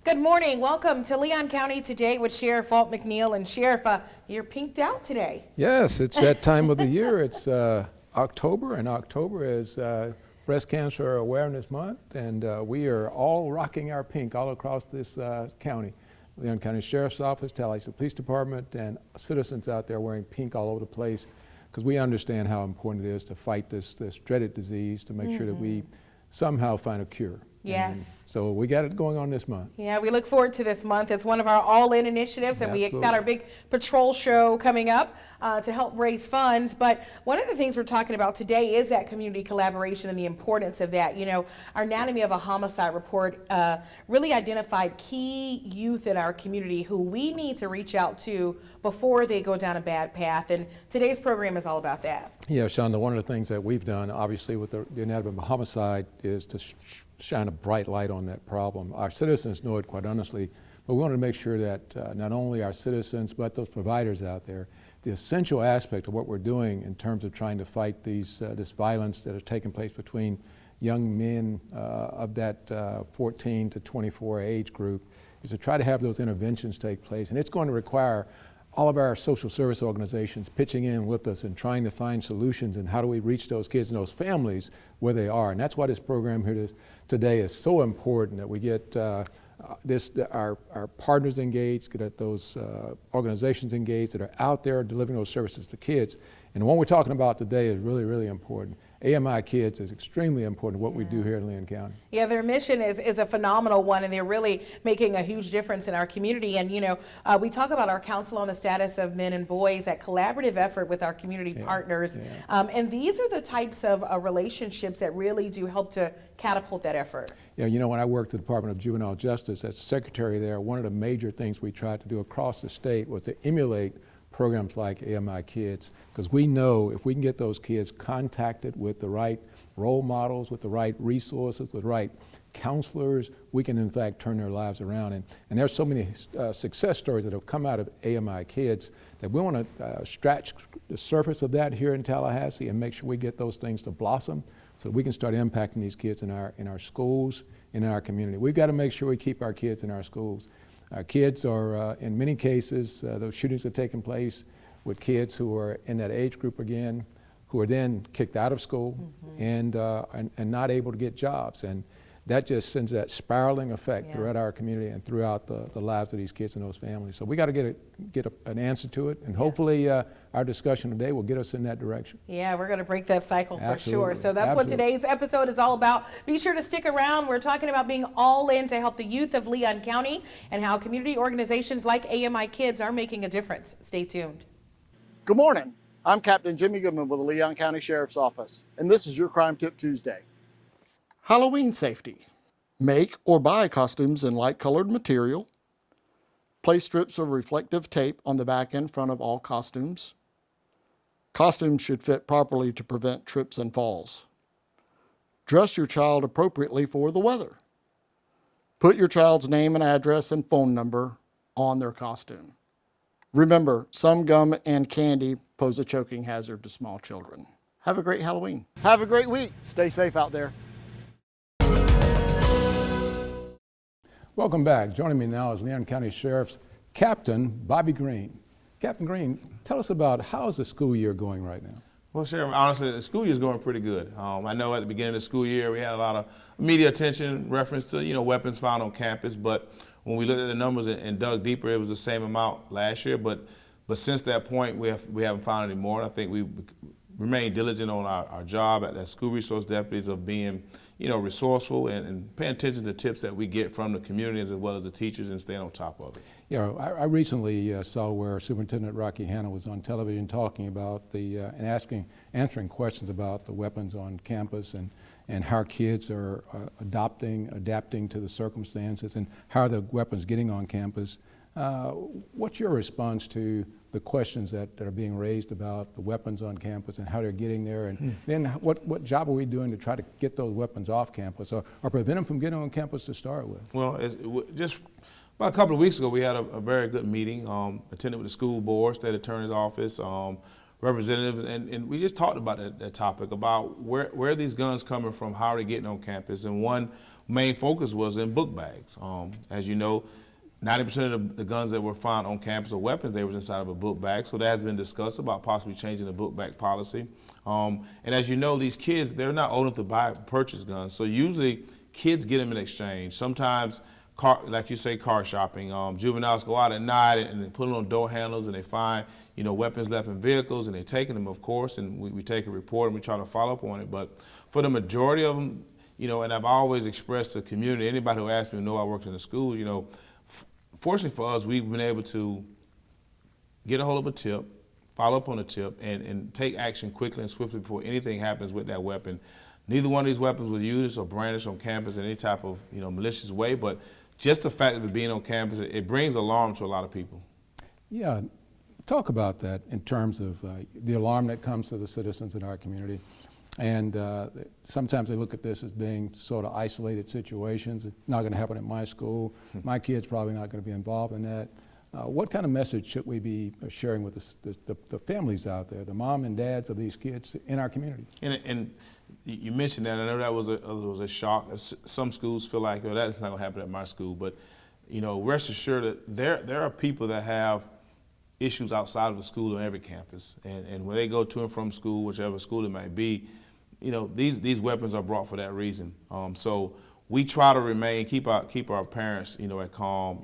Good morning. Welcome to Leon County Today with Sheriff Walt McNeil. And Sheriff, you're pinked out today. Yes, it's that time of the year. It's October, and October is Breast Cancer Awareness Month, and we are all rocking our pink all across this county. Leon County Sheriff's Office, Tallahassee Police Department, and citizens out there wearing pink all over the place, because we understand how important it is to fight this dreaded disease, to make sure that we somehow find a cure. Yes. And so we got it going on this month. Yeah, we look forward to this month. It's one of our all-in initiatives, and Absolutely. we got our big patrol show coming up to help raise funds. But one of the things we're talking about today is that community collaboration and the importance of that. You know, our Anatomy of a Homicide report really identified key youth in our community who we need to reach out to before they go down a bad path. And today's program is all about that. Yeah, Shonda, one of the things that we've done, obviously, with the Anatomy of a Homicide is to shine a bright light on that problem. Our citizens know it, quite honestly, but we want to make sure that not only our citizens, but those providers out there, the essential aspect of what we're doing in terms of trying to fight this violence that is taking place between young men of that 14 to 24 age group, is to try to have those interventions take place. And it's going to require all of our social service organizations pitching in with us and trying to find solutions and how do we reach those kids and those families where they are. And that's why this program here today is so important, that we get our partners engaged, get those organizations engaged that are out there delivering those services to kids. And the one we're talking about today is really, really important. AMI Kids is extremely important, what we do here in Leon County. Yeah, their mission is a phenomenal one, and they're really making a huge difference in our community. And, you know, we talk about our Council on the Status of Men and Boys, that collaborative effort with our community partners. And these are the types of relationships that really do help to catapult that effort. Yeah, you know, when I worked at the Department of Juvenile Justice as secretary there, one of the major things we tried to do across the state was to emulate programs like AMI Kids, because we know if we can get those kids contacted with the right role models, with the right resources, with the right counselors, we can in fact turn their lives around. And there's so many success stories that have come out of AMI Kids that we want to scratch the surface of that here in Tallahassee and make sure we get those things to blossom so we can start impacting these kids in our schools and in our community. We've got to make sure we keep our kids in our schools. Our kids are, in many cases, those shootings are taking place with kids who are in that age group again, who are then kicked out of school and not able to get jobs. And that just sends that spiraling effect throughout our community and throughout the lives of these kids and those families. So we got to get an answer to it, and hopefully our discussion today will get us in that direction. Yeah, we're going to break that cycle for sure. So that's Absolutely. what today's episode is all about. Be sure to stick around. We're talking about being all in to help the youth of Leon County and how community organizations like AMI Kids are making a difference. Stay tuned. Good morning. I'm Captain Jimmy Goodman with the Leon County Sheriff's Office, and this is your Crime Tip Tuesday. Halloween safety. Make or buy costumes in light-colored material. Place strips of reflective tape on the back and front of all costumes. Costumes should fit properly to prevent trips and falls. Dress your child appropriately for the weather. Put your child's name and address and phone number on their costume. Remember, some gum and candy pose a choking hazard to small children. Have a great Halloween. Have a great week. Stay safe out there. Welcome back. Joining me now is Leon County Sheriff's Captain Bobby Green. Captain Green, tell us about how's the school year going right now? Well, Sheriff, honestly, the school year is going pretty good. I know at the beginning of the school year we had a lot of media attention reference to weapons found on campus, but when we looked at the numbers and dug deeper, it was the same amount last year. But since that point, we haven't found any more. I think we remain diligent on our job at the school resource deputies of being resourceful and paying attention to tips that we get from the communities as well as the teachers and staying on top of it. Yeah, I recently saw where Superintendent Rocky Hanna was on television talking about and answering questions about the weapons on campus and how kids are adapting to the circumstances and how are the weapons getting on campus. What's your response to the questions that are being raised about the weapons on campus and how they're getting there, and then what job are we doing to try to get those weapons off campus or prevent them from getting on campus to start with? Well, just about a couple of weeks ago, we had a very good meeting, attended with the school board, state attorney's office, representatives, and we just talked about that topic, about where are these guns coming from, how are they getting on campus, and one main focus was in book bags. As you know, 90% of the guns that were found on campus or weapons, they was inside of a book bag. So that has been discussed about possibly changing the book bag policy. And as you know, these kids, they're not old enough to purchase guns. So usually kids get them in exchange. Sometimes, like you say, car shopping. Juveniles go out at night and they put them on door handles and they find, weapons left in vehicles and they're taking them, of course, and we take a report and we try to follow up on it. But for the majority of them, and I've always expressed to the community, anybody who asked me to know I worked in the schools, fortunately for us, we've been able to get a hold of a tip, follow up on a tip, and take action quickly and swiftly before anything happens with that weapon. Neither one of these weapons was used or brandished on campus in any type of malicious way, but just the fact of it being on campus, it brings alarm to a lot of people. Yeah, talk about that in terms of the alarm that comes to the citizens in our community. And sometimes they look at this as being sort of isolated situations. It's not going to happen at my school. My kid's probably not going to be involved in that. What kind of message should we be sharing with the families out there, the mom and dads of these kids in our community? And you mentioned that. I know that was a shock. Some schools feel like, oh, that's not going to happen at my school. But, rest assured that there are people that have issues outside of the school on every campus. And when they go to and from school, whichever school it might be, these weapons are brought for that reason. So we try to keep our parents, at calm.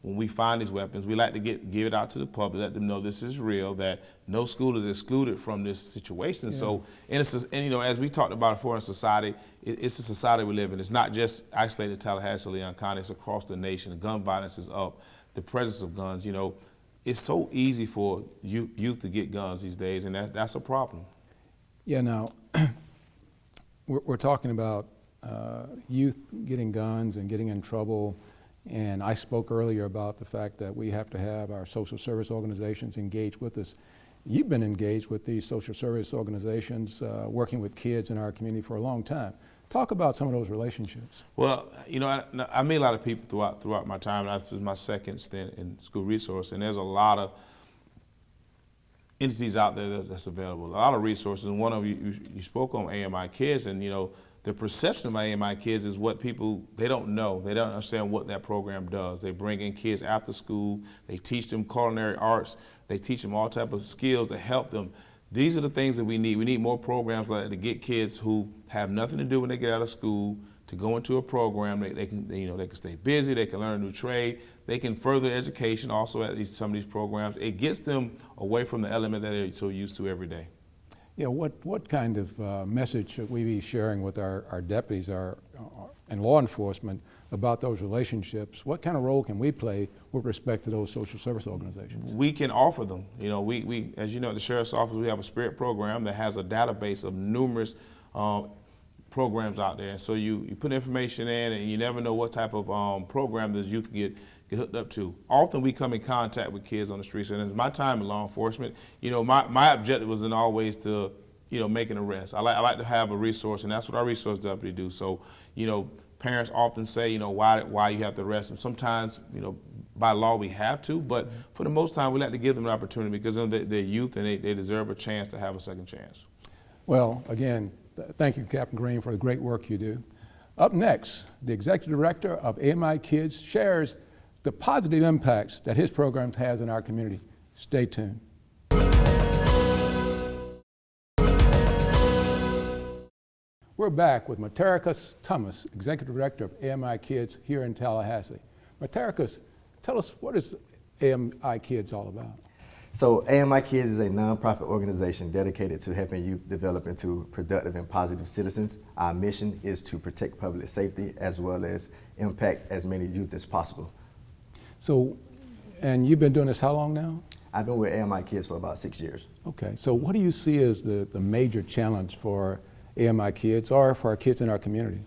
When we find these weapons, we like to give it out to the public, let them know this is real, that no school is excluded from this situation. Yeah. So, as we talked about before in society, it's a society we live in. It's not just isolated to Tallahassee or Leon County, it's across the nation. The gun violence is up, the presence of guns, it's so easy for youth to get guns these days, and that's a problem. Yeah, now, we're talking about youth getting guns and getting in trouble, and I spoke earlier about the fact that we have to have our social service organizations engaged with us. You've been engaged with these social service organizations, working with kids in our community for a long time. Talk about some of those relationships. Well, I meet a lot of people throughout my time. This is my second stint in school resource, and there's a lot of entities out there that's available, a lot of resources. And one of you spoke on AMI Kids, and the perception of AMI Kids is what they don't know. They don't understand what that program does. They bring in kids after school. They teach them culinary arts. They teach them all type of skills to help them. These are the things that we need. We need more programs like that to get kids who have nothing to do when they get out of school to go into a program. They can stay busy. They can learn a new trade. They can further education also at some of these programs. It gets them away from the element that they're so used to every day. Yeah, what kind of message should we be sharing with our deputies and law enforcement about those relationships? What kind of role can we play with respect to those social service organizations? We can offer them. We as you know, at the Sheriff's Office, we have a SPIRIT program that has a database of numerous programs out there. So you put information in, and you never know what type of program this youth get hooked up to. Often we come in contact with kids on the streets, and in my time in law enforcement, my objective wasn't always to, make an arrest. I like to have a resource, and that's what our resource deputy do. So, parents often say, why you have to arrest them. Sometimes, by law we have to, but for the most time we like to give them an opportunity because they're youth and they deserve a chance to have a second chance. Well, again, thank you, Captain Green, for the great work you do. Up next, the Executive Director of AMI Kids shares the positive impacts that his program has in our community. Stay tuned. We're back with Mataricus Thomas, Executive Director of AMI Kids here in Tallahassee. Mataricus, tell us, what is AMI Kids all about? So AMI Kids is a nonprofit organization dedicated to helping youth develop into productive and positive citizens. Our mission is to protect public safety as well as impact as many youth as possible. So, and you've been doing this how long now? I've been with AMI Kids for about 6 years. Okay, so what do you see as the major challenge for AMI Kids or for our kids in our community?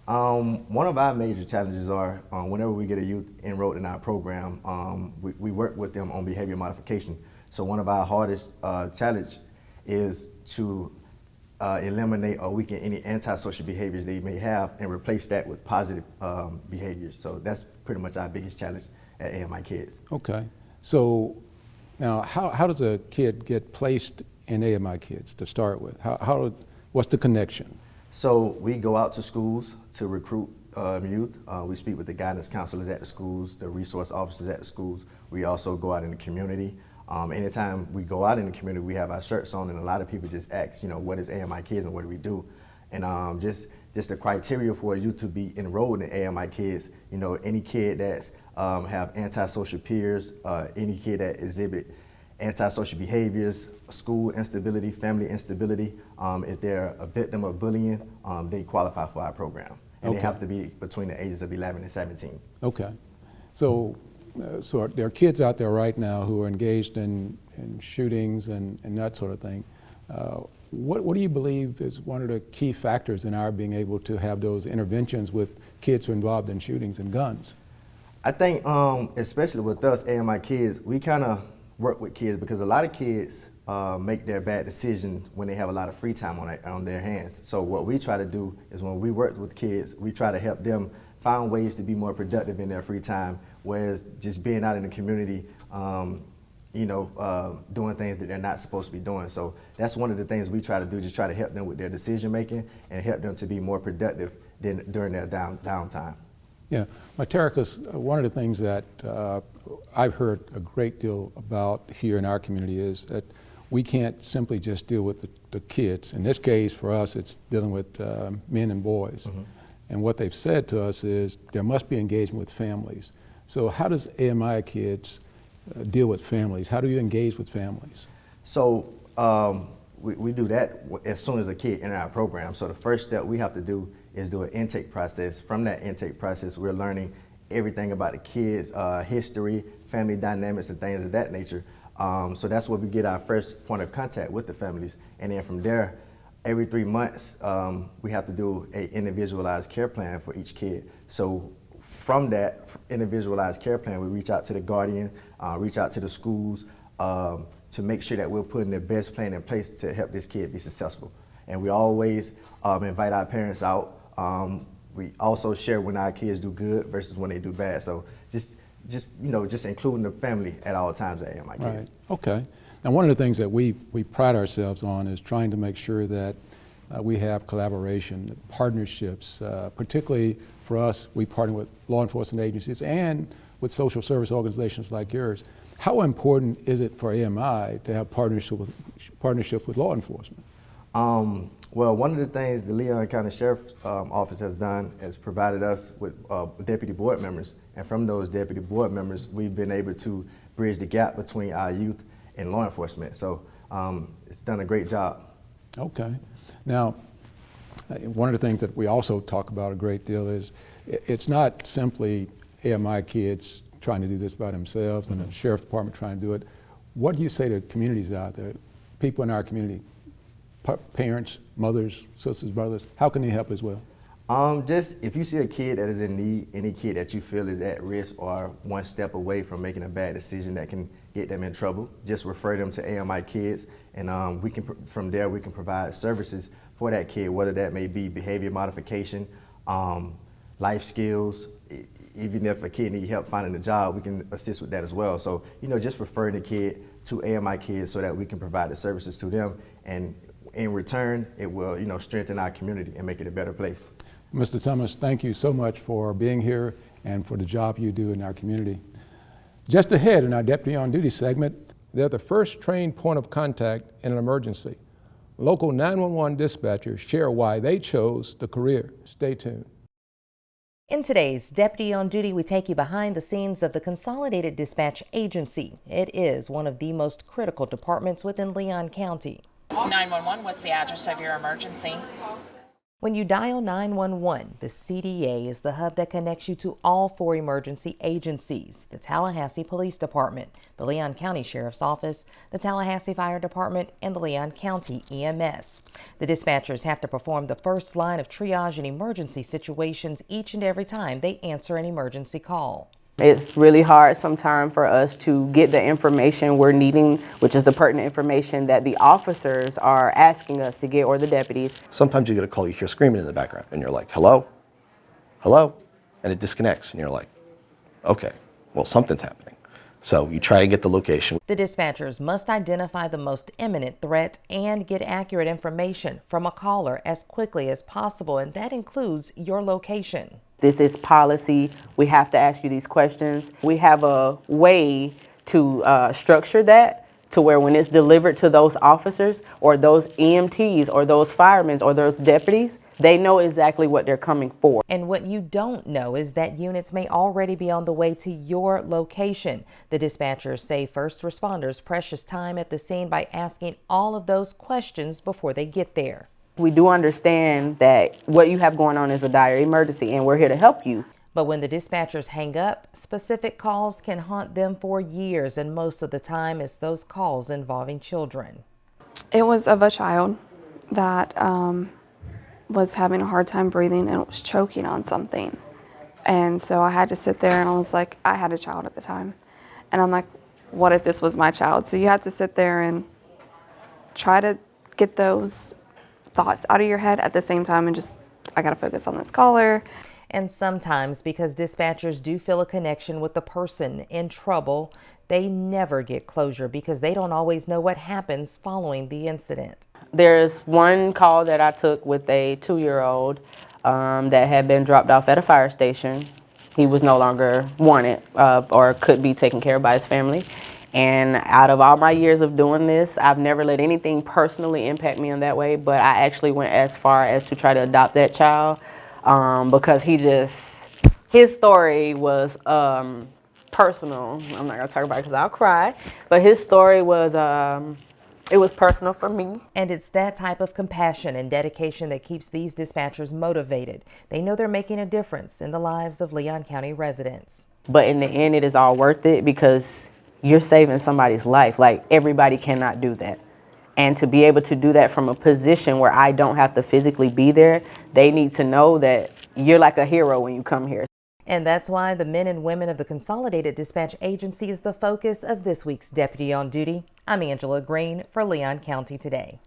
One of our major challenges are whenever we get a youth enrolled in our program, we work with them on behavior modification. So one of our hardest challenge is to eliminate or weaken any antisocial behaviors they may have and replace that with positive behaviors. So that's pretty much our biggest challenge at AMI Kids. Okay, so now how does a kid get placed in AMI Kids to start with? What's the connection? So we go out to schools to recruit youth. We speak with the guidance counselors at the schools, the resource officers at the schools. We also go out in the community. Anytime we go out in the community, we have our shirts on, and a lot of people just ask, what is AMI Kids and what do we do? And just the criteria for you to be enrolled in AMI Kids, any kid that's have antisocial peers, any kid that exhibit antisocial behaviors, school instability, family instability, if they're a victim of bullying, they qualify for our program. And Okay. they have to be between the ages of 11 and 17. Okay. So there are kids out there right now who are engaged in shootings and that sort of thing. What do you believe is one of the key factors in our being able to have those interventions with kids who are involved in shootings and guns? I think, especially with us, AMI Kids, we kind of work with kids because a lot of kids make their bad decisions when they have a lot of free time on their hands. So what we try to do is when we work with kids, we try to help them find ways to be more productive in their free time, whereas just being out in the community, doing things that they're not supposed to be doing. So that's one of the things we try to do, just try to help them with their decision making and help them to be more productive during their downtime. Yeah, Mataricus, one of the things that I've heard a great deal about here in our community is that we can't simply just deal with the kids. In this case, for us, it's dealing with men and boys. Mm-hmm. And what they've said to us is there must be engagement with families. So how does AMI Kids deal with families? How do you engage with families? So we do that as soon as a kid enters our program. So the first step we have to do is do an intake process. From that intake process, we're learning everything about the kids' history, family dynamics, and things of that nature. So that's where we get our first point of contact with the families. And then from there, every 3 months, we have to do an individualized care plan for each kid. So from that individualized care plan, we reach out to the guardian, reach out to the schools to make sure that we're putting the best plan in place to help this kid be successful. And we always invite our parents out. We also share when our kids do good versus when they do bad. So just including the family at all times at AMI Kids. Right. Okay. Now, one of the things that we pride ourselves on is trying to make sure that we have collaboration, partnerships, particularly for us, we partner with law enforcement agencies and with social service organizations like yours. How important is it for AMI to have partnership with law enforcement? Well, one of the things the Leon County Sheriff's Office has done is provided us with deputy board members. And from those deputy board members, we've been able to bridge the gap between our youth and law enforcement. So it's done a great job. Okay. Now, one of the things that we also talk about a great deal is it's not simply AMI Kids trying to do this by themselves and the Sheriff's Department trying to do it. What do you say to communities out there, people in our community, parents, mothers, sisters, brothers, how can they help as well? Just if you see a kid that is in need, any kid that you feel is at risk or one step away from making a bad decision that can get them in trouble, just refer them to AMI Kids, and from there we can provide services for that kid, whether that may be behavior modification, life skills. Even if a kid needs help finding a job, we can assist with that as well. So, just refer the kid to AMI Kids so that we can provide the services to them, and in return, it will, strengthen our community and make it a better place. Mr. Thomas, thank you so much for being here and for the job you do in our community. Just ahead in our Deputy on Duty segment, they're the first trained point of contact in an emergency. Local 911 dispatchers share why they chose the career. Stay tuned. In today's Deputy on Duty, we take you behind the scenes of the Consolidated Dispatch Agency. It is one of the most critical departments within Leon County. 911, what's the address of your emergency? When you dial 911, the CDA is the hub that connects you to all 4 emergency agencies: the Tallahassee Police Department, the Leon County Sheriff's Office, the Tallahassee Fire Department, and the Leon County EMS. The dispatchers have to perform the first line of triage in emergency situations each and every time they answer an emergency call. It's really hard sometimes for us to get the information we're needing, which is the pertinent information that the officers are asking us to get, or the deputies. Sometimes you get a call, you hear screaming in the background, and you're like, hello? Hello? And it disconnects, and you're like, okay, well, something's happening. So you try and get the location. The dispatchers must identify the most imminent threat and get accurate information from a caller as quickly as possible, and that includes your location. This is policy. We have to ask you these questions. We have a way to structure that to where when it's delivered to those officers or those EMTs or those firemen or those deputies, they know exactly what they're coming for. And what you don't know is that units may already be on the way to your location. The dispatchers save first responders precious time at the scene by asking all of those questions before they get there. We do understand that what you have going on is a dire emergency, and we're here to help you. But when the dispatchers hang up, specific calls can haunt them for years, and most of the time it's those calls involving children. It was of a child that was having a hard time breathing and was choking on something. And so I had to sit there, and I was like, I had a child at the time. And I'm like, what if this was my child? So you have to sit there and try to get those thoughts out of your head at the same time and just, I gotta focus on this caller. And sometimes, because dispatchers do feel a connection with the person in trouble, they never get closure because they don't always know what happens following the incident. There's one call that I took with a 2-year-old that had been dropped off at a fire station. He was no longer wanted or could be taken care of by his family. And out of all my years of doing this, I've never let anything personally impact me in that way, but I actually went as far as to try to adopt that child because his story was personal. I'm not gonna talk about it because I'll cry, but his story was, it was personal for me. And it's that type of compassion and dedication that keeps these dispatchers motivated. They know they're making a difference in the lives of Leon County residents. But in the end, it is all worth it because you're saving somebody's life. Like, everybody cannot do that. And to be able to do that from a position where I don't have to physically be there, they need to know that you're like a hero when you come here. And that's why the men and women of the Consolidated Dispatch Agency is the focus of this week's Deputy on Duty. I'm Angela Green for Leon County Today.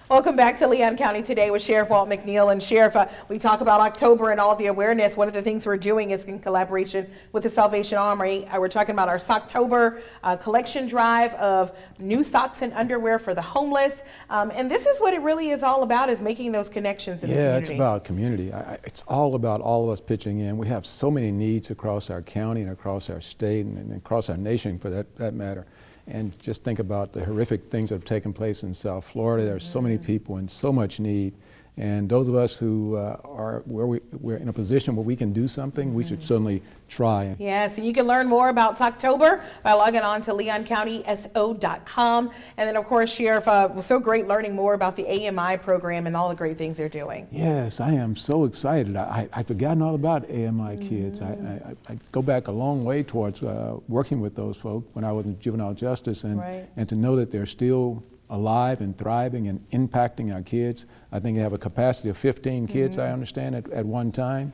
Welcome back to Leon County Today with Sheriff Walt McNeil. And Sheriff, we talk about October and all the awareness. One of the things we're doing is in collaboration with the Salvation Army. We're talking about our Socktober collection drive of new socks and underwear for the homeless. And this is what it really is all about, is making those connections in the community. Yeah, it's about community. It's all about all of us pitching in. We have so many needs across our county and across our state and across our nation for that matter. And just think about the horrific things that have taken place in South Florida. There's so many people and so much need. And those of us who are where we're in a position where we can do something, we should certainly try. Yes, and you can learn more about Socktober by logging on to leoncountyso.com. And then, of course, Sheriff, it was so great learning more about the AMI program and all the great things they're doing. Yes, I am so excited. I'd forgotten all about AMI kids. I go back a long way towards working with those folk when I was in juvenile justice, and to know that they're still alive and thriving and impacting our kids. I think they have a capacity of 15 kids, I understand, at one time.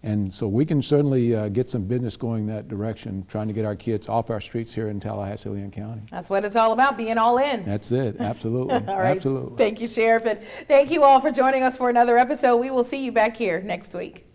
And so we can certainly get some business going that direction, trying to get our kids off our streets here in Tallahassee, Leon County. That's what it's all about, being all in. That's it, absolutely. All right. Absolutely. Thank you, Sheriff, and thank you all for joining us for another episode. We will see you back here next week.